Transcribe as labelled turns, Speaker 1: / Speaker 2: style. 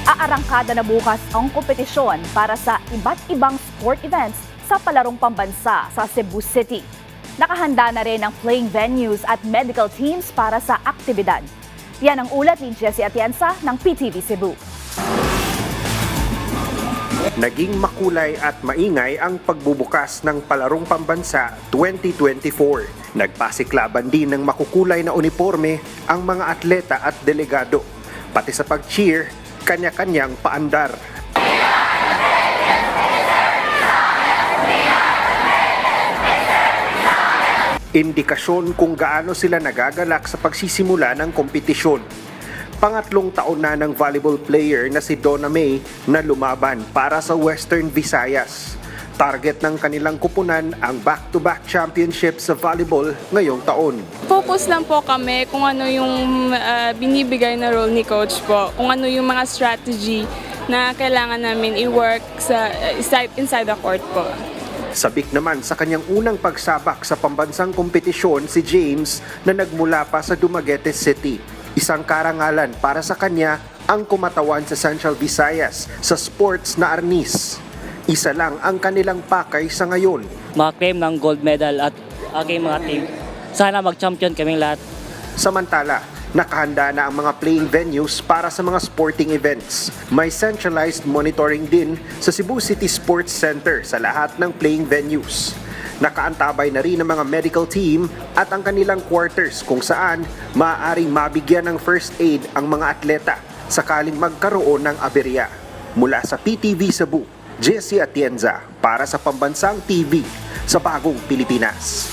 Speaker 1: Aarangkada na bukas ang kompetisyon para sa iba't ibang sport events sa palarong pambansa sa Cebu City. Nakahanda na rin ang playing venues at medical teams para sa aktibidad. Yan ang ulat ni Jessie Atienza ng PTV Cebu.
Speaker 2: Naging makulay at maingay ang pagbubukas ng Palarong Pambansa 2024. Nagpasiklaban din ng makukulay na uniforme ang mga atleta at delegado. Pati sa pag-cheer, kanya-kanyang paandar. Indikasyon kung gaano sila nagagalak sa pagsisimula ng kompetisyon. Pangatlong taon na ng volleyball player na si Donna May na lumaban para sa Western Visayas. Target ng kanilang kupunan ang back-to-back championship sa volleyball ngayong taon.
Speaker 3: Focus lang po kami kung ano yung binibigay na role ni coach po, kung ano yung mga strategy na kailangan namin i-work sa inside the court po.
Speaker 2: Sabik naman sa kanyang unang pagsabak sa pambansang kompetisyon si James na nagmula pa sa Dumaguete City. Isang karangalan para sa kanya ang kumatawan sa Central Visayas sa sports na arnis. Isa lang ang kanilang pakay sa ngayon.
Speaker 4: Makaklaim ng gold medal at aking mga team. Sana mag-champion kaming lahat.
Speaker 2: Samantala, nakahanda na ang mga playing venues para sa mga sporting events. May centralized monitoring din sa Cebu City Sports Center sa lahat ng playing venues. Nakaantabay na rin ang mga medical team at ang kanilang quarters kung saan maaaring mabigyan ng first aid ang mga atleta sakaling magkaroon ng aberya. Mula sa PTV Cebu, Jessie Atienza para sa Pambansang TV sa Bagong Pilipinas.